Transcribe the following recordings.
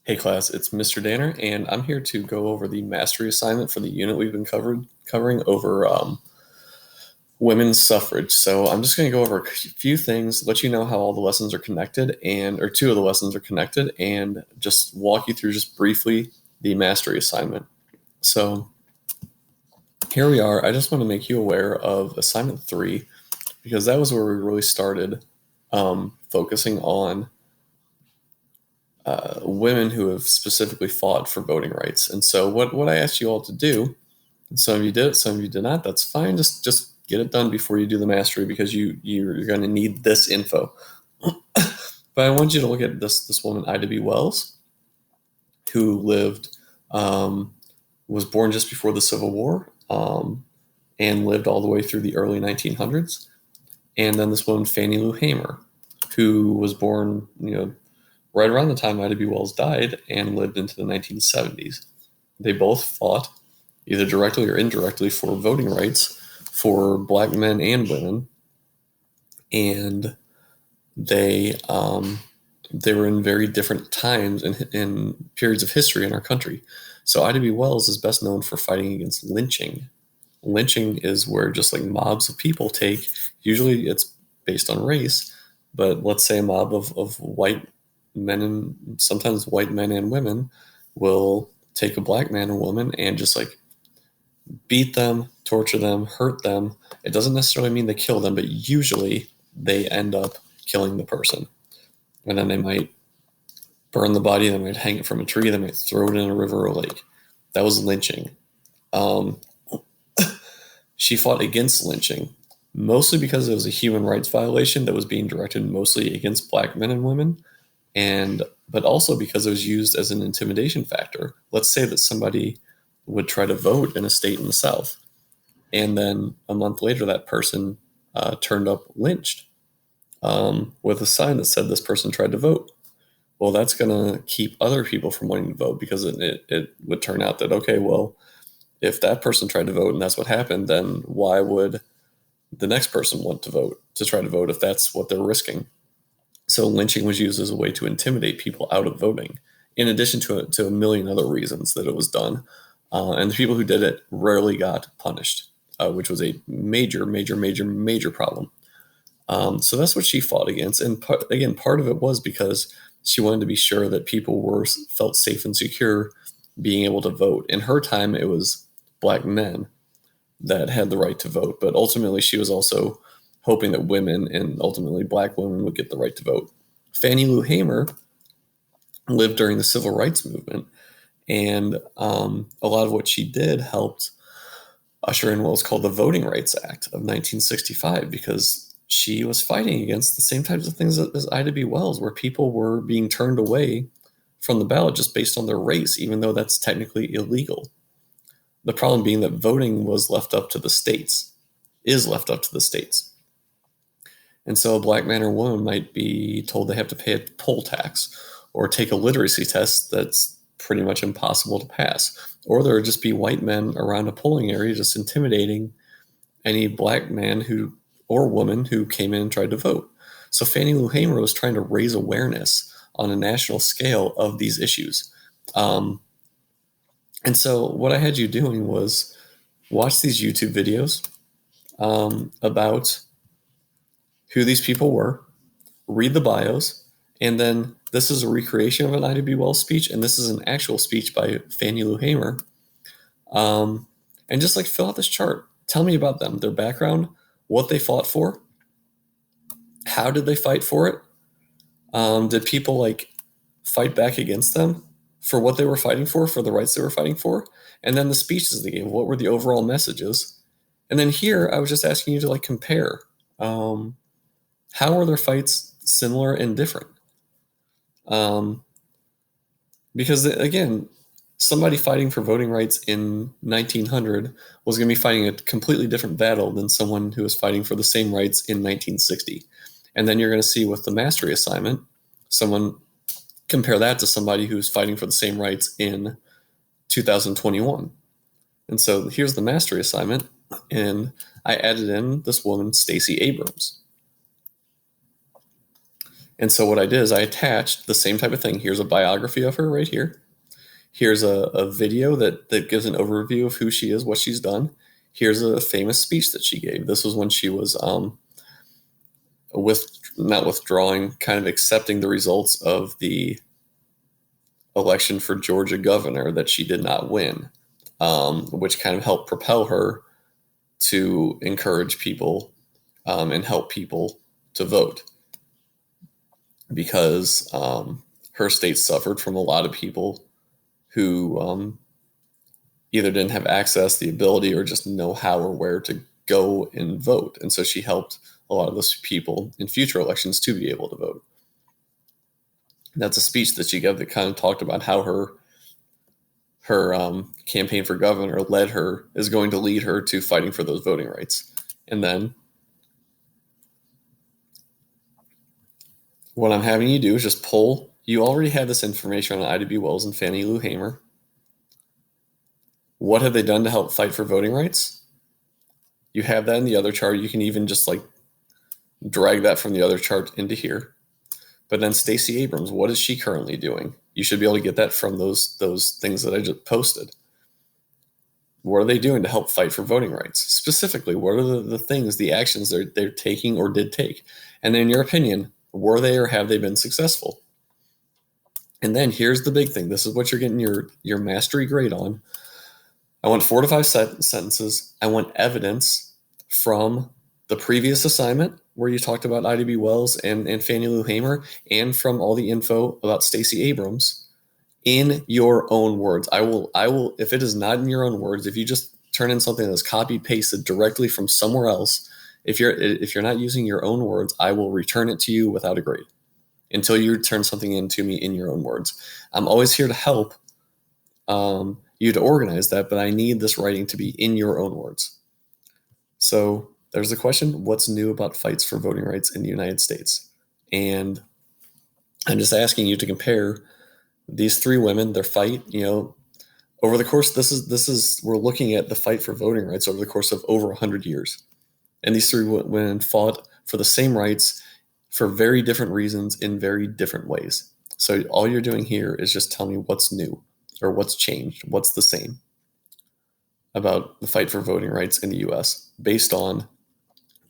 Hey class, it's Mr. Danner, and I'm here to go over the mastery assignment for the unit we've been covering over women's suffrage. So I'm just going to go over a few things, let you know how all the lessons are connected, or two of the lessons are connected, and just walk you through just briefly the mastery assignment. So here we are. I just want to make you aware of assignment 3, because that was where we really started focusing on women who have specifically fought for voting rights. And so what I asked you all to do, and some of you did it, some of you did not, that's fine. Just get it done before you do the mastery, because you're going to need this info. But I want you to look at this woman, Ida B. Wells, who was born just before the Civil War, and lived all the way through the early 1900s. And then this woman, Fannie Lou Hamer, who was born, right around the time Ida B. Wells died and lived into the 1970s. They both fought, either directly or indirectly, for voting rights for Black men and women. And they were in very different times and periods of history in our country. So Ida B. Wells is best known for fighting against lynching. Lynching is where just like mobs of people usually it's based on race, but let's say a mob of white men, and sometimes white men and women, will take a Black man or woman and just like beat them, torture them, hurt them. It doesn't necessarily mean they kill them, but usually they end up killing the person. And then they might burn the body, they might hang it from a tree, they might throw it in a river or lake. That was lynching. She fought against lynching, mostly because it was a human rights violation that was being directed mostly against Black men and women, but also because it was used as an intimidation factor. Let's say that somebody would try to vote in a state in the South, and then a month later that person turned up lynched with a sign that said this person tried to vote. Well, that's going to keep other people from wanting to vote, because it would turn out that, okay, well, if that person tried to vote and that's what happened, then why would the next person want to try to vote if that's what they're risking? So lynching was used as a way to intimidate people out of voting, in addition to a million other reasons that it was done. And the people who did it rarely got punished, which was a major, major, major, major problem. So that's what she fought against. And part of it was because she wanted to be sure that people felt safe and secure being able to vote. In her time, it was Black men that had the right to vote, but ultimately she was also hoping that women, and ultimately Black women, would get the right to vote. Fannie Lou Hamer lived during the Civil Rights Movement, and a lot of what she did helped usher in what was called the Voting Rights Act of 1965, because she was fighting against the same types of things as Ida B. Wells, where people were being turned away from the ballot just based on their race, even though that's technically illegal. The problem being that voting is left up to the states. And so a Black man or woman might be told they have to pay a poll tax or take a literacy test that's pretty much impossible to pass. Or there would just be white men around a polling area just intimidating any Black man or woman who came in and tried to vote. So Fannie Lou Hamer was trying to raise awareness on a national scale of these issues. And so what I had you doing was watch these YouTube videos about who these people were, read the bios, and then this is a recreation of an Ida B. Wells speech, and this is an actual speech by Fannie Lou Hamer. And just like fill out this chart. Tell me about them, their background, what they fought for, how did they fight for it? Did people like fight back against them for what they were fighting for the rights they were fighting for? And then the speeches they gave, what were the overall messages? And then here, I was just asking you to like compare. How are their fights similar and different? Because again, somebody fighting for voting rights in 1900 was going to be fighting a completely different battle than someone who was fighting for the same rights in 1960. And then you're going to see with the mastery assignment, someone compare that to somebody who's fighting for the same rights in 2021. And so here's the mastery assignment, and I added in this woman, Stacey Abrams. And so what I did is I attached the same type of thing. Here's a biography of her right here. Here's a video that gives an overview of who she is, what she's done. Here's a famous speech that she gave. This was when she was not withdrawing, kind of accepting the results of the election for Georgia governor that she did not win, which kind of helped propel her to encourage people and help people to vote, because her state suffered from a lot of people who either didn't have access, the ability, or just know how or where to go and vote. And so she helped a lot of those people in future elections to be able to vote. That's a speech that she gave that kind of talked about how her campaign for governor is going to lead her to fighting for those voting rights. And then what I'm having you do is just pull. You already have this information on Ida B. Wells and Fannie Lou Hamer. What have they done to help fight for voting rights? You have that in the other chart. You can even just like drag that from the other chart into here. But then Stacey Abrams, what is she currently doing? You should be able to get that from those things that I just posted. What are they doing to help fight for voting rights? Specifically, what are the things, the actions they're taking or did take? And then in your opinion, were they or have they been successful? And then here's the big thing. This is what you're getting your mastery grade on. I want 4 to 5 sentences. I want evidence from the previous assignment where you talked about Ida B. Wells and Fannie Lou Hamer, and from all the info about Stacey Abrams in your own words. I will, if it is not in your own words, if you just turn in something that's copy pasted directly from somewhere else, if you're not using your own words, I will return it to you without a grade until you turn something into me in your own words. I'm always here to help you to organize that, but I need this writing to be in your own words. So there's the question, what's new about fights for voting rights in the United States? And I'm just asking you to compare these 3 women, their fight, over the course, we're looking at the fight for voting rights over the course of over 100 years. And these 3 women fought for the same rights for very different reasons in very different ways. So all you're doing here is just tell me what's new or what's changed, what's the same about the fight for voting rights in the US based on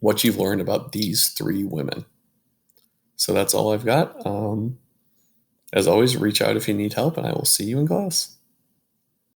what you've learned about these 3 women. So that's all I've got. As always, reach out if you need help, and I will see you in class.